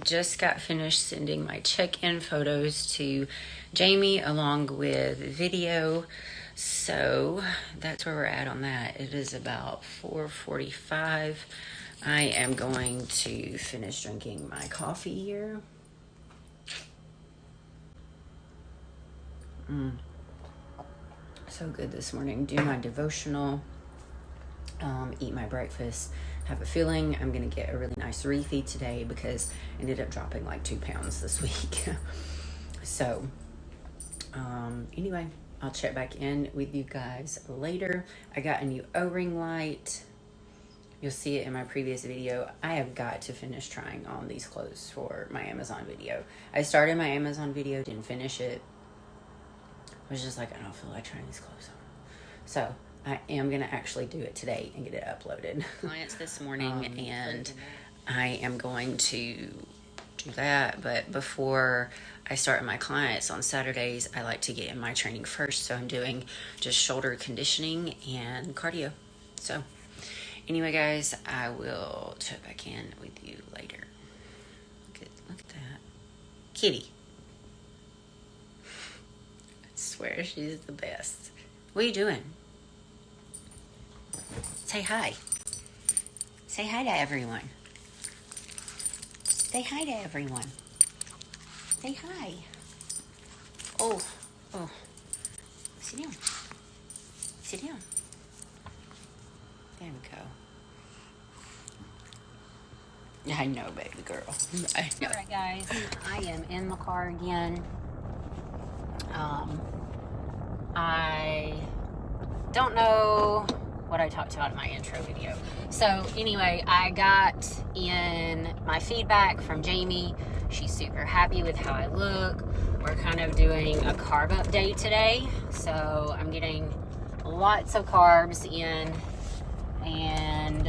just got finished sending my check-in photos to Jamie along with video. So that's where we're at on that. It is about 4:45. I am going to finish drinking my coffee here. So good this morning. Do my devotional, eat my breakfast. Have a feeling I'm gonna get a really nice wreathy today because I ended up dropping like 2 pounds this week. So anyway, I'll check back in with you guys later. I got a new O-ring light. You'll see it in my previous video. I have got to finish trying on these clothes for my Amazon video. I started my Amazon video, didn't finish it. I was just like, I don't feel like trying these clothes on. So I am going to actually do it today and get it uploaded. Clients this morning, and I am going to do that. But before I start my clients on Saturdays, I like to get in my training first. So I'm doing just shoulder conditioning and cardio. So anyway, guys, I will check back in with you later. Look at that. Kitty. I swear she's the best. What are you doing? Say hi. Say hi to everyone. Say hi to everyone. Say hi. Oh. Sit down. Sit down. There we go. I know, baby girl. I know. All right, guys. I am in the car again. I don't know what I talked about in my intro video. So anyway, I got in my feedback from Jamie. She's super happy with how I look. We're kind of doing a carb update today. So I'm getting lots of carbs in. And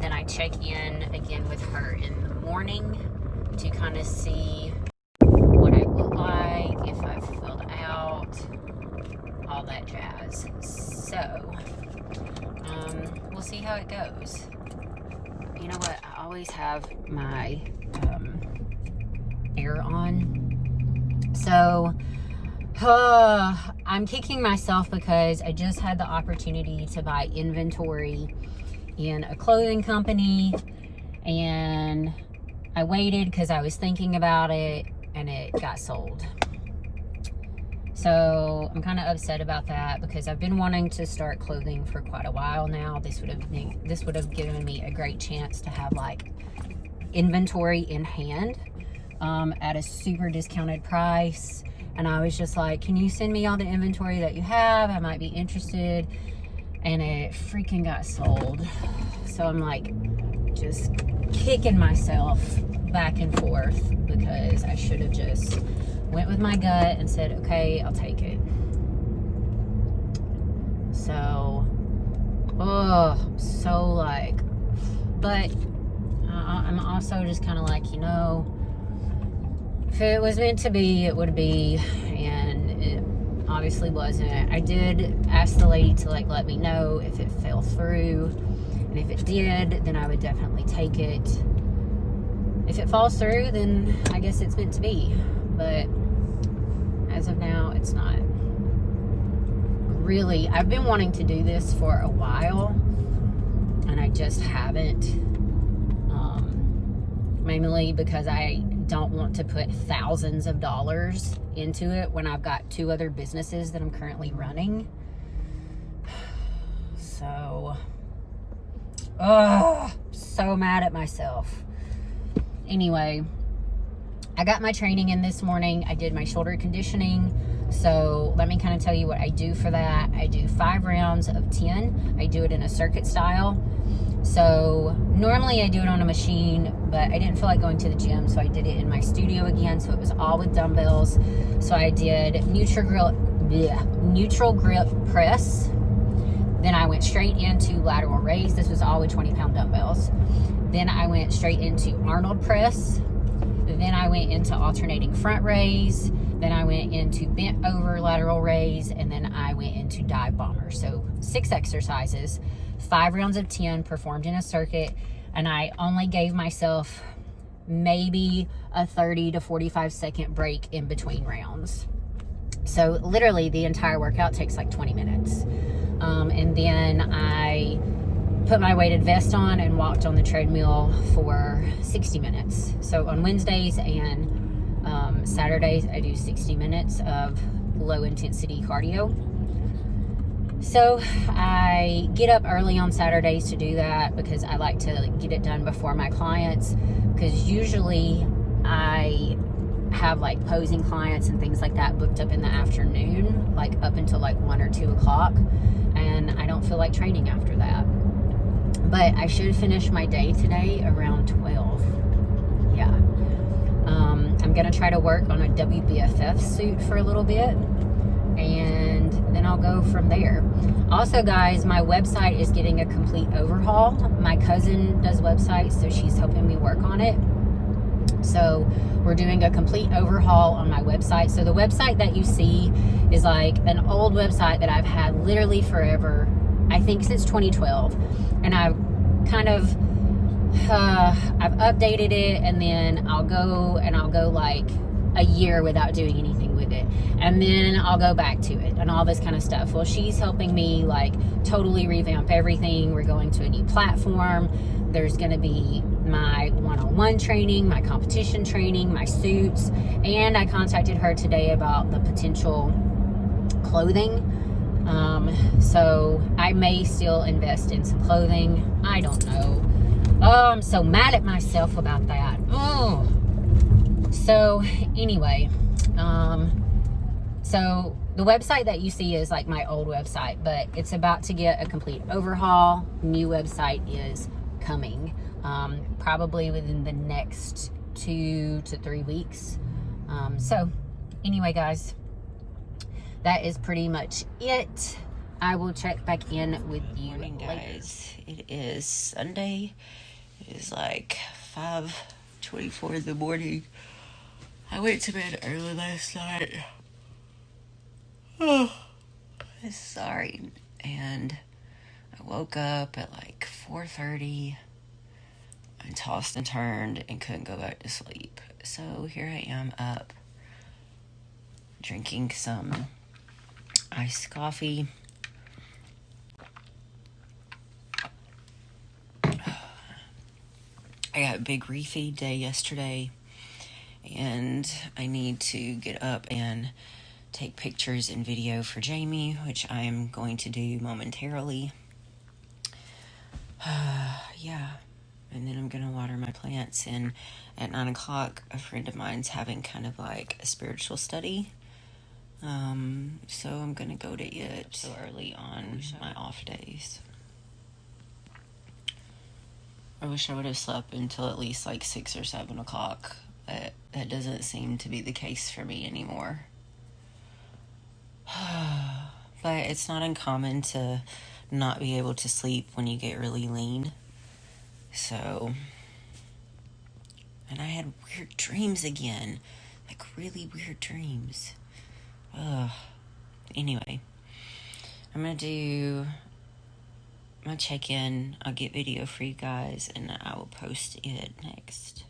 then I check in again with her in the morning to kind of see what I look like, if I've filled out, all that jazz. So we'll see how it goes. You know what? I always have my air on. So I'm kicking myself because I just had the opportunity to buy inventory in a clothing company, and I waited because I was thinking about it, and it got sold. So I'm kind of upset about that because I've been wanting to start clothing for quite a while now. This would have given me a great chance to have like inventory in hand at a super discounted price. And I was just like, can you send me all the inventory that you have? I might be interested. And it freaking got sold. So I'm like just kicking myself back and forth because I should have just went with my gut and said, okay, I'll take it. So, so like, but I'm also just kind of like, you know, if it was meant to be, it would be, and it obviously wasn't. I did ask the lady to like let me know if it fell through, and if it did, then I would definitely take it. If it falls through, then I guess it's meant to be, but as of now, it's not. Really, I've been wanting to do this for a while, and I just haven't. Mainly because I don't want to put thousands of dollars into it when I've got 2 other businesses that I'm currently running. So, so mad at myself. Anyway, I got my training in this morning. I did my shoulder conditioning. So let me kind of tell you what I do for that. I do 5 rounds of 10. I do it in a circuit style. So normally I do it on a machine, but I didn't feel like going to the gym, so I did it in my studio again. So it was all with dumbbells. So I did neutral grip press. Then I went straight into lateral raise. This was all with 20-pound dumbbells. Then I went straight into Arnold press. Then I went into alternating front raise. Then I went into bent over lateral raise. And then I went into dive bomber. So 6 exercises, 5 rounds of 10 performed in a circuit. And I only gave myself maybe a 30 to 45 second break in between rounds. So literally the entire workout takes like 20 minutes. And then I put my weighted vest on and walked on the treadmill for 60 minutes. So on Wednesdays and Saturdays, I do 60 minutes of low intensity cardio. So I get up early on Saturdays to do that because I like to get it done before my clients, because usually I have like posing clients and things like that booked up in the afternoon, like up until like 1 or 2 o'clock, and I don't feel like training after that. But I should finish my day today around 12. Yeah. I'm gonna try to work on a WBFF suit for a little bit, and then I'll go from there. Also, guys, my website is getting a complete overhaul. My cousin does websites, so she's helping me work on it. So we're doing a complete overhaul on my website. So the website that you see is like an old website that I've had literally forever, I think since 2012. And I've kind of I've updated it, and then I'll go like a year without doing anything with it, and then I'll go back to it and all this kind of stuff. Well, she's helping me like totally revamp everything. We're going to a new platform. There's going to be my one-on-one training, my competition training, my suits, and I contacted her today about the potential clothing. So I may still invest in some clothing. I don't know. Oh, I'm so mad at myself about that. Oh. So anyway, so the website that you see is like my old website, but it's about to get a complete overhaul. New website is coming, probably within the next 2 to 3 weeks. So anyway, guys, that is pretty much it. I will check back in with you later. Guys, it is Sunday. It is like 5:24 in the morning. I went to bed early last night. Oh, sorry. And I woke up at like 4:30 and tossed and turned and couldn't go back to sleep. So here I am up drinking some iced coffee. I got a big refeed day yesterday, and I need to get up and take pictures and video for Jamie, which I am going to do momentarily. Yeah, and then I'm going to water my plants, and at 9 o'clock, a friend of mine's having kind of like a spiritual study, so I'm going to go to it so early on my off days. I wish I would have slept until at least like 6 or 7 o'clock. But that doesn't seem to be the case for me anymore. But it's not uncommon to not be able to sleep when you get really lean. So, and I had weird dreams again. Like really weird dreams. Anyway, I'm going to do my check-in. I'll get video for you guys, and I will post it next.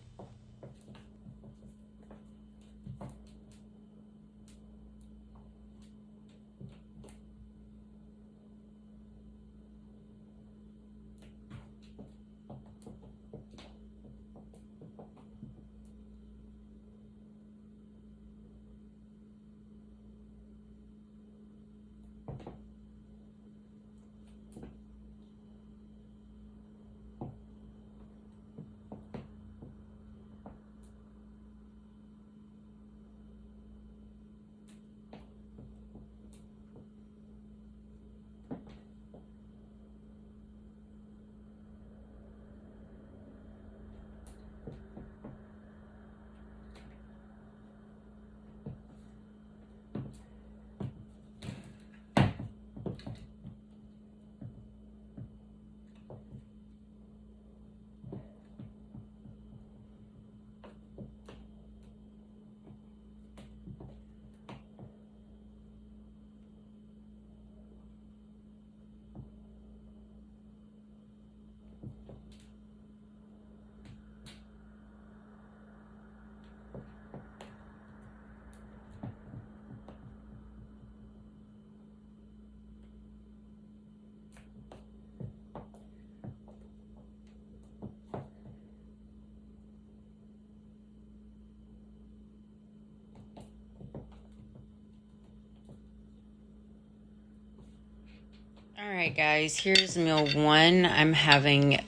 right, guys, here's meal one. I'm having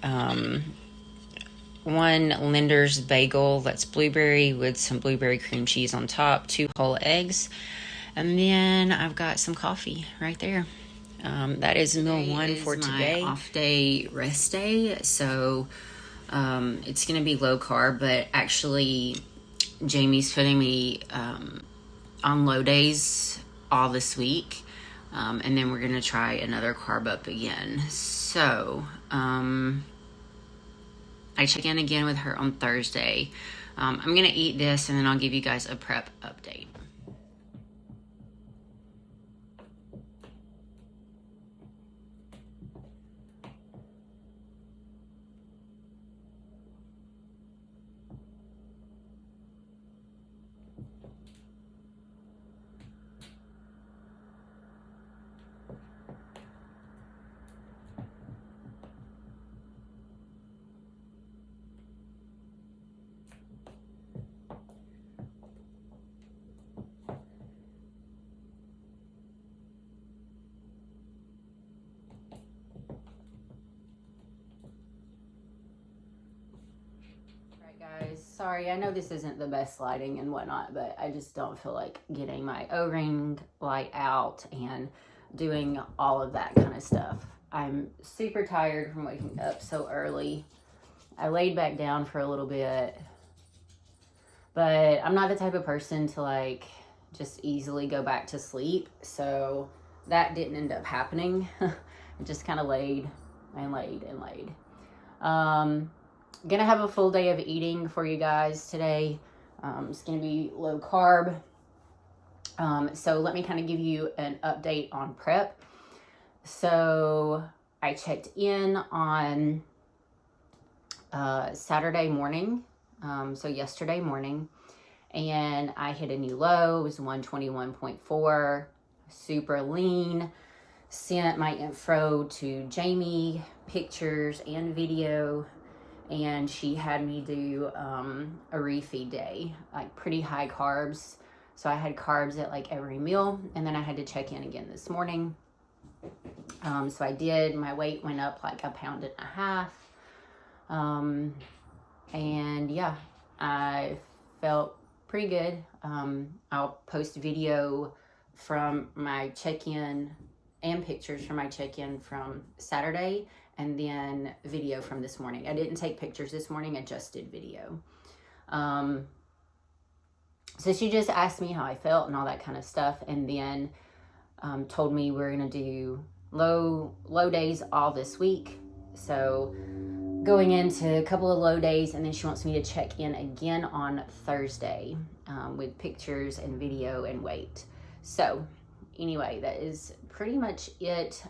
one Linder's bagel that's blueberry with some blueberry cream cheese on top, 2 whole eggs, and then I've got some coffee right there. That is meal one for today. My off day, rest day, so it's going to be low carb, but actually Jamie's putting me on low days all this week. And then we're going to try another carb up again. So, I check in again with her on Thursday. I'm going to eat this and then I'll give you guys a prep update. Guys, sorry, I know this isn't the best lighting and whatnot, but I just don't feel like getting my O-ring light out and doing all of that kind of stuff. I'm super tired from waking up so early. I laid back down for a little bit, but I'm not the type of person to like just easily go back to sleep, so that didn't end up happening. I just kind of laid and laid and laid. Gonna have a full day of eating for you guys today. It's gonna be low carb. So let me kind of give you an update on prep. So I checked in on Saturday morning, so yesterday morning, and I hit a new low. It was 121.4, super lean. Sent my info to Jamie, pictures and video, and she had me do a refeed day, like pretty high carbs. So I had carbs at like every meal, and then I had to check in again this morning. So I did. My weight went up like 1.5 pounds. And yeah, I felt pretty good. I'll post video from my check-in and pictures from my check-in from Saturday, and then video from this morning. I didn't take pictures this morning, I just did video. So she just asked me how I felt and all that kind of stuff, and then told me we're gonna do low days all this week. So going into a couple of low days, and then she wants me to check in again on Thursday with pictures and video and weight. So anyway, that is pretty much it.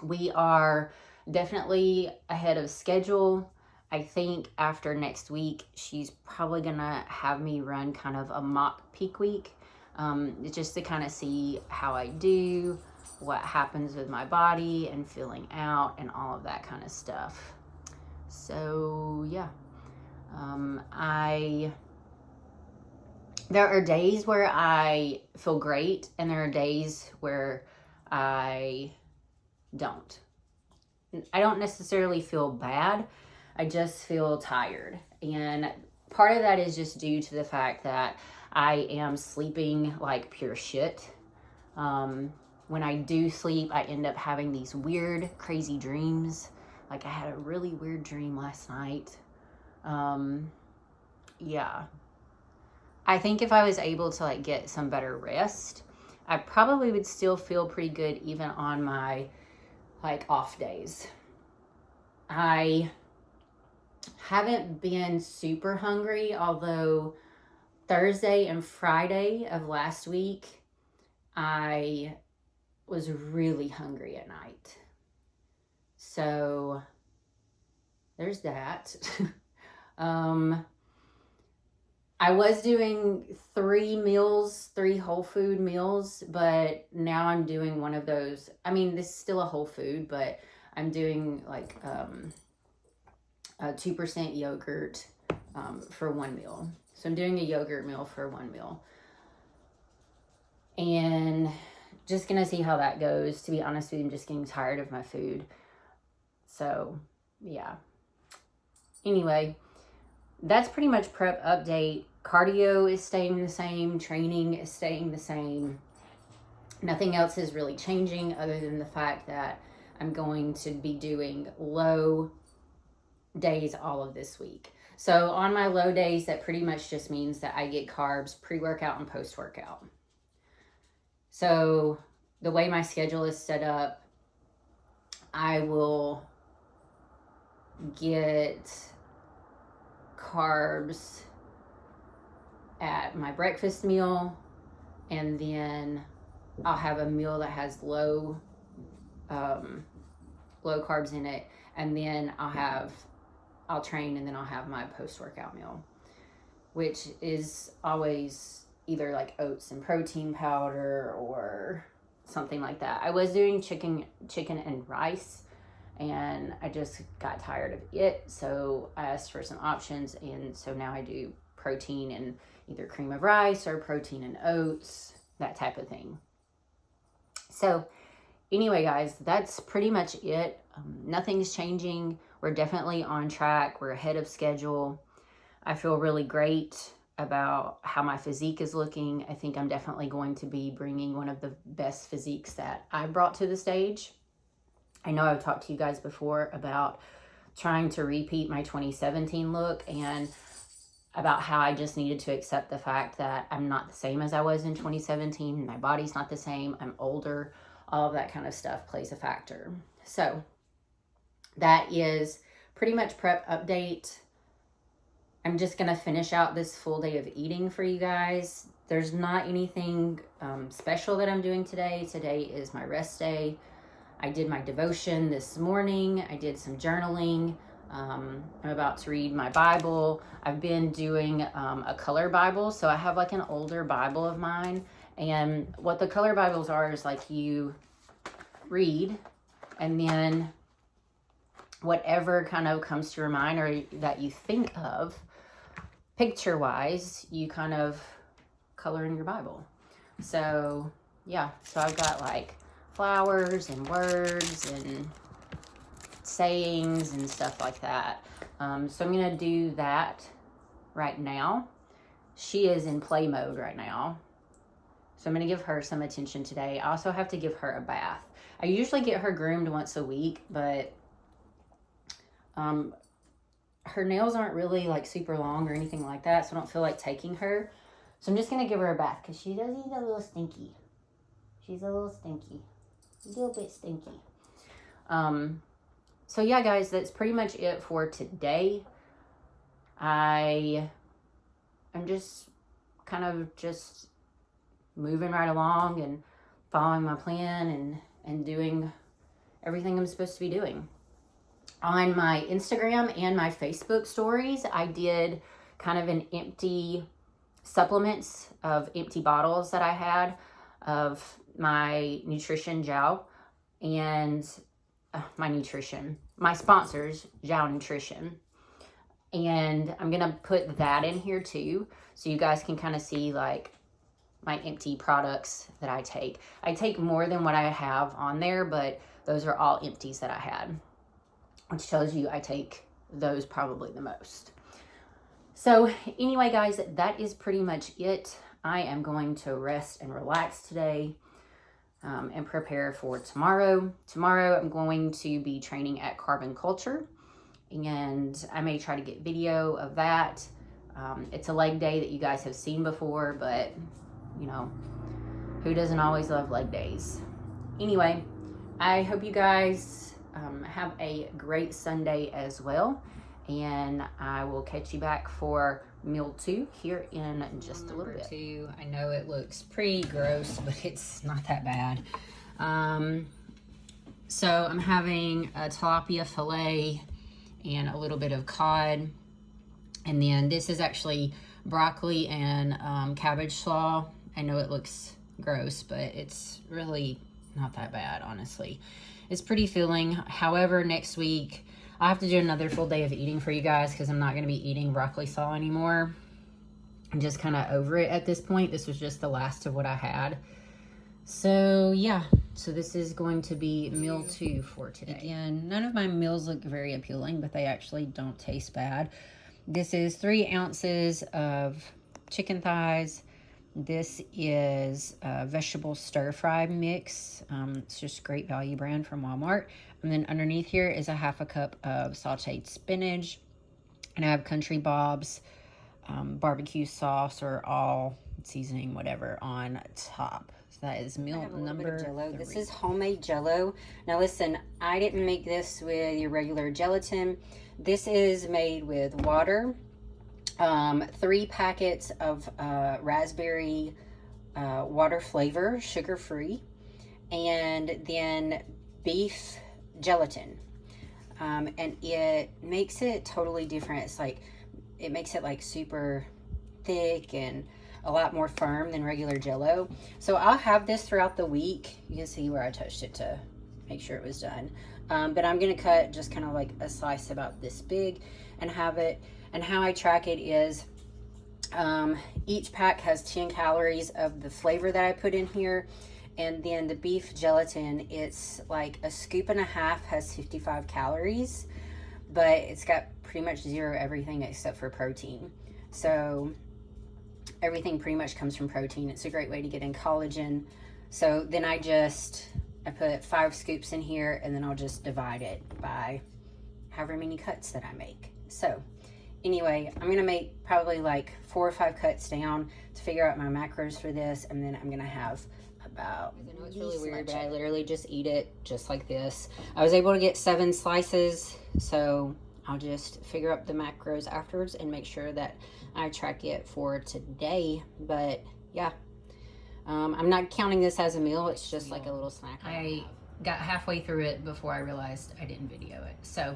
We are definitely ahead of schedule. I think after next week, she's probably gonna have me run kind of a mock peak week, just to kind of see how I do, what happens with my body and feeling out and all of that kind of stuff. So yeah, there are days where I feel great, and there are days where I don't. I don't necessarily feel bad. I just feel tired. And part of that is just due to the fact that I am sleeping like pure shit. When I do sleep, I end up having these weird, crazy dreams. Like I had a really weird dream last night. Yeah. I think if I was able to like get some better rest, I probably would still feel pretty good even on my like off days. I haven't been super hungry, although Thursday and Friday of last week, I was really hungry at night. So there's that. I was doing 3 whole food meals, but now I'm doing one of those. I mean, this is still a whole food, but I'm doing like a 2% yogurt for one meal. So I'm doing a yogurt meal for one meal. And just going to see how that goes. To be honest with you, I'm just getting tired of my food. So, yeah. Anyway, that's pretty much prep update. Cardio is staying the same. Training is staying the same. Nothing else is really changing other than the fact that I'm going to be doing low days all of this week. So on my low days, that pretty much just means that I get carbs pre-workout and post-workout. So the way my schedule is set up, I will get carbs at my breakfast meal, and then I'll have a meal that has low carbs in it, and then I'll train, and then I'll have my post-workout meal, which is always either like oats and protein powder or something like that. I was doing chicken and rice, and I just got tired of it, so I asked for some options, and so now I do protein and either cream of rice or protein and oats, that type of thing. So anyway, guys, that's pretty much it. Nothing's changing. We're definitely on track. We're ahead of schedule. I feel really great about how my physique is looking. I think I'm definitely going to be bringing one of the best physiques that I brought to the stage. I know I've talked to you guys before about trying to repeat my 2017 look, and about how I just needed to accept the fact that I'm not the same as I was in 2017. My body's not the same. I'm older. All of that kind of stuff plays a factor. So that is pretty much prep update. I'm just going to finish out this full day of eating for you guys. There's not anything special that I'm doing today. Today is my rest day. I did my devotion this morning. I did some journaling. I'm about to read my Bible. I've been doing a color Bible. So I have like an older Bible of mine. And what the color Bibles are is like you read, and then whatever kind of comes to your mind or that you think of, picture-wise, you kind of color in your Bible. So, yeah. So I've got like flowers and words and sayings and stuff like that. So I'm going to do that right now. She is in play mode right now. So I'm going to give her some attention today. I also have to give her a bath. I usually get her groomed once a week, but her nails aren't really like super long or anything like that, so I don't feel like taking her. So I'm just going to give her a bath because she does eat a little stinky. She's a little stinky. A little bit stinky. So yeah, guys, that's pretty much it for today. I'm just kind of just moving right along and following my plan and doing everything I'm supposed to be doing. On my Instagram and my Facebook stories, I did kind of an empty supplements of empty bottles that I had of my nutrition gel and my sponsors, Jow Nutrition. And I'm going to put that in here too, so you guys can kind of see like my empty products that I take. I take more than what I have on there, but those are all empties that I had, which tells you I take those probably the most. So anyway, guys, that is pretty much it. I am going to rest and relax today and prepare for tomorrow. Tomorrow I'm going to be training at Carbon Culture, and I may try to get video of that. It's a leg day that you guys have seen before, but you know, who doesn't always love leg days? Anyway, I hope you guys have a great Sunday as well, and I will catch you back for meal 2 here in just a little bit. 2, I know it looks pretty gross, but it's not that bad. So I'm having a tilapia fillet and a little bit of cod, and then this is actually broccoli and cabbage slaw. I know it looks gross, but it's really not that bad, honestly. It's pretty filling. However, next week I'll have to do another full day of eating for you guys because I'm not going to be eating broccoli slaw anymore. I'm just kind of over it at this point. This was just the last of what I had. So yeah, so this is going to be meal 2 for today. Again, none of my meals look very appealing, but they actually don't taste bad. This is 3 ounces of chicken thighs. This is a vegetable stir fry mix. It's just great value brand from Walmart. And then underneath here is a 1/2 cup of sauteed spinach. And I have Country Bob's barbecue sauce or all seasoning, whatever, on top. So that is meal number 3. This is homemade Jell-O. Now listen, I didn't make this with your regular gelatin. This is made with water, 3 packets of raspberry water flavor, sugar-free, and then beef gelatin. And it makes it totally different. It's like, it makes it like super thick and a lot more firm than regular Jell-O. So I'll have this throughout the week. You can see where I touched it to make sure it was done. But I'm going to cut just kind of like a slice about this big and have it. And how I track it is each pack has 10 calories of the flavor that I put in here. And then the beef gelatin, it's like a scoop and a half has 55 calories, but it's got pretty much 0 everything except for protein. So everything pretty much comes from protein. It's a great way to get in collagen. So then I put 5 scoops in here, and then I'll just divide it by however many cuts that I make. So anyway, I'm going to make probably like 4 or 5 cuts down to figure out my macros for this, and then I'm going to have about, I know it's really weird, but I literally just eat it just like this. I was able to get 7 slices, so I'll just figure up the macros afterwards and make sure that I track it for today. But yeah, I'm not counting this as a meal. It's just like a little snack. I got halfway through it before I realized I didn't video it. So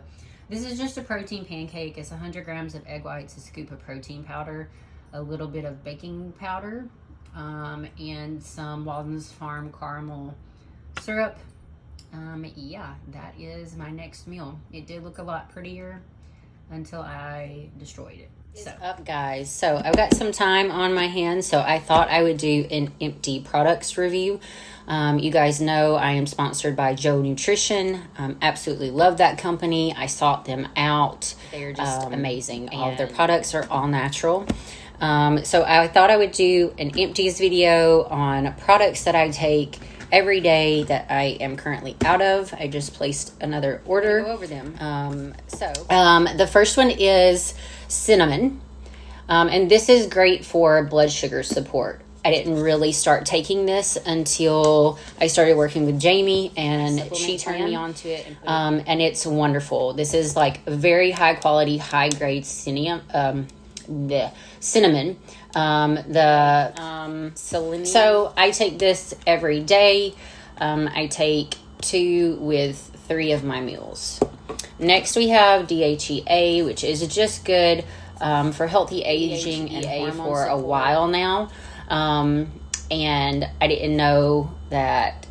this is just a protein pancake. It's 100 grams of egg whites, a scoop of protein powder, a little bit of baking powder, and some Walden's Farm caramel syrup. Yeah, that is my next meal. It did look a lot prettier until I destroyed it. So up, guys, so I've got some time on my hands, so I thought I would do an empty products review. You guys know I am sponsored by Joe Nutrition. Absolutely love that company. I sought them out. They are just amazing. All of their products are all natural. So I thought I would do an empties video on products that I take every day that I am currently out of. I just placed another order. Go over them. The first one is cinnamon. And this is great for blood sugar support. I didn't really start taking this until I started working with Jamie, and she turned me onto it. And it's wonderful. This is like very high quality, high grade cinnamon. So I take this every day. I take 2 with 3 of my meals. Next we have DHEA, which is just good for healthy aging and for a while now. And I didn't know that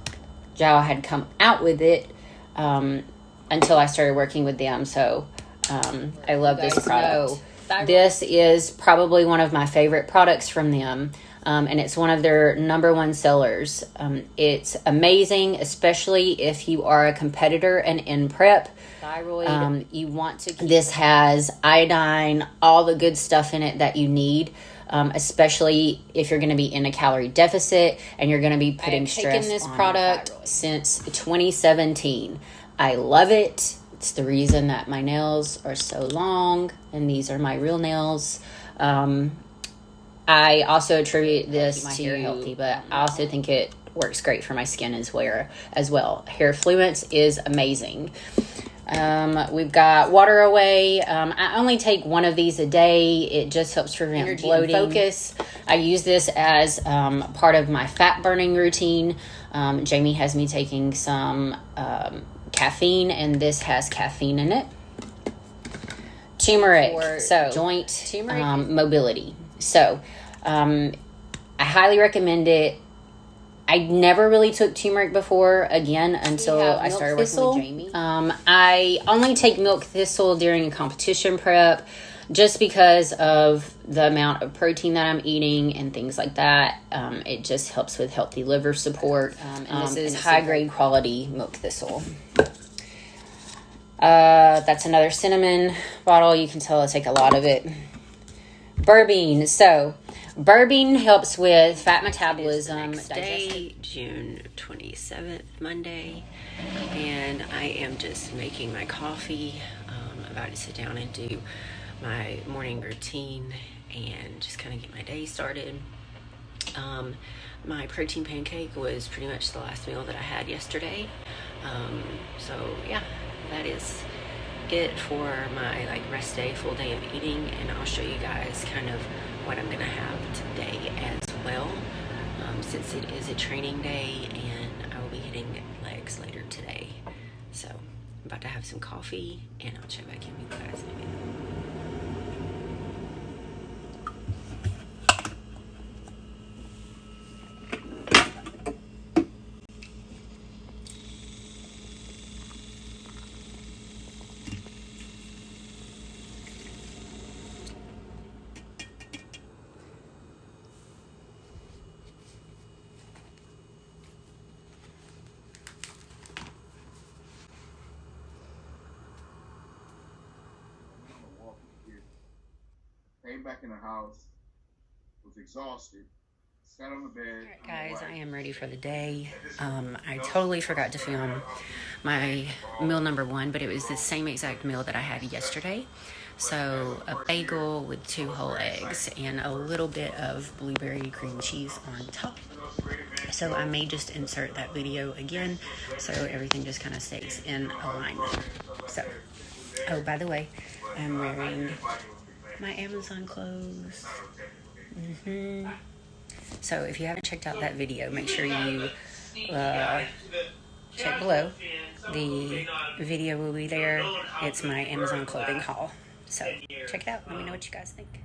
Jow had come out with it until I started working with them. So I love this product. This is probably one of my favorite products from them, and it's one of their #1 sellers. It's amazing, especially if you are a competitor and in prep. Thyroid, you want to keep this has iodine, all the good stuff in it that you need, especially if you're going to be in a calorie deficit and you're going to be putting stress on this product since 2017. I love it. It's the reason that my nails are so long, and these are my real nails. I also attribute this to hair healthy, but I also think it works great for my skin as well. Hair Fluence is amazing. We've got Water Away. I only take 1 of these a day. It just helps prevent energy bloating. Focus. I use this as part of my fat burning routine. Jamie has me taking some caffeine, and this has caffeine in it. Turmeric, joint mobility. So I highly recommend it. I never really took turmeric before, again, until I started working with Jamie. I only take milk thistle during a competition prep. just because of the amount of protein that I'm eating and things like that. It just helps with healthy liver support. And this is high grade quality milk thistle. That's another cinnamon bottle. You can tell I take a lot of it. Berbeine. So berbeine helps with fat metabolism. Day, June 27th, Monday, and I am just making my coffee. About to sit down and do my morning routine and just kind of get my day started. My protein pancake was pretty much the last meal that I had yesterday. So yeah, that is it for my rest day, full day of eating, and I'll show you guys kind of what I'm gonna have today as well, since it is a training day and I will be hitting legs later today. So I'm about to have some coffee and I'll check back in with you guys in a minute. Came back in the house, was exhausted, sat on the bed. All right, guys, I am ready for the day. I totally forgot to film my meal number 1, but it was the same exact meal that I had yesterday. So a bagel with 2 whole eggs and a little bit of blueberry cream cheese on top. So I may just insert that video again so everything just kind of stays in alignment. So, oh, by the way, I'm wearing my Amazon clothes. So if you haven't checked out that video, make sure you check below. The video will be there. It's my Amazon clothing haul. So check it out. Let me know what you guys think.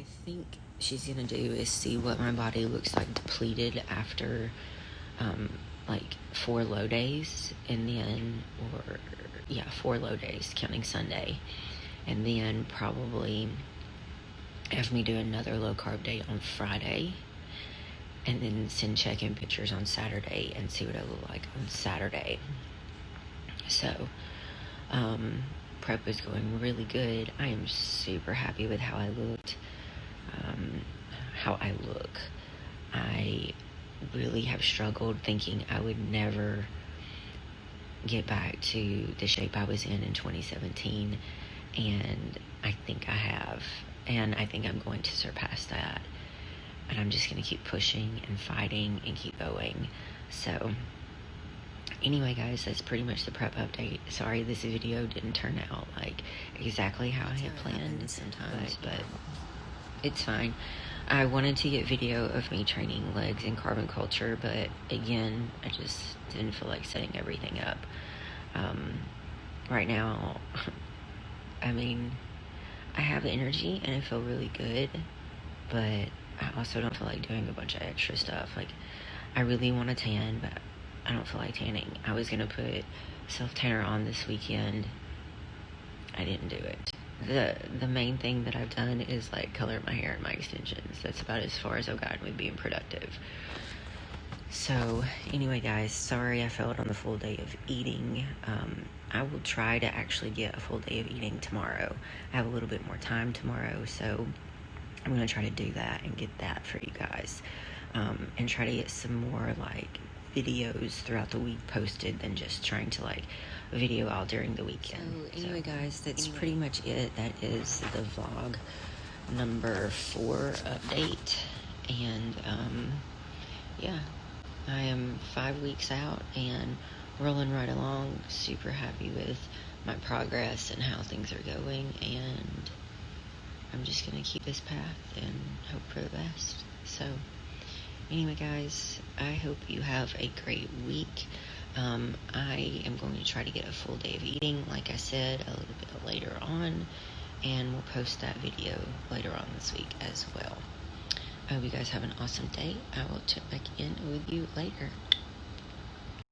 I think she's gonna do is see what my body looks like depleted after like 4 low days, and then, or yeah, 4 low days counting Sunday, and then probably have me do another low carb day on Friday, and then send check-in pictures on Saturday and see what I look like on Saturday. So prep is going really good. I am super happy with how I looked, I really have struggled thinking I would never get back to the shape I was in 2017, and I think I have, and I think I'm going to surpass that, and I'm just going to keep pushing and fighting and keep going. So anyway, guys, that's pretty much the prep update. Sorry this video didn't turn out like exactly how I had planned sometimes, but it's fine. I wanted to get video of me training legs in carbon culture, but again, I just didn't feel like setting everything up. Right now, I mean, I have the energy and I feel really good, but I also don't feel like doing a bunch of extra stuff. Like, I really want to tan, but I don't feel like tanning. I was going to put self-tanner on this weekend. I didn't do it. The main thing that I've done is like color my hair and my extensions. That's about as far as I've gotten with being productive. So anyway, guys, sorry I failed on the full day of eating. I will try to actually get a full day of eating tomorrow. I have a little bit more time tomorrow, so I'm going to try to do that and get that for you guys, and try to get some more like videos throughout the week posted than just trying to like video all during the weekend. So anyway, guys, that's pretty much it. That is the vlog number 4 update, and yeah, I am 5 weeks out and rolling right along. Super happy with my progress and how things are going, and I'm just gonna keep this path and hope for the best. So anyway, guys, I hope you have a great week. I am going to try to get a full day of eating, like I said, a little bit later on, and we'll post that video later on this week as well. I hope you guys have an awesome day. I will check back in with you later.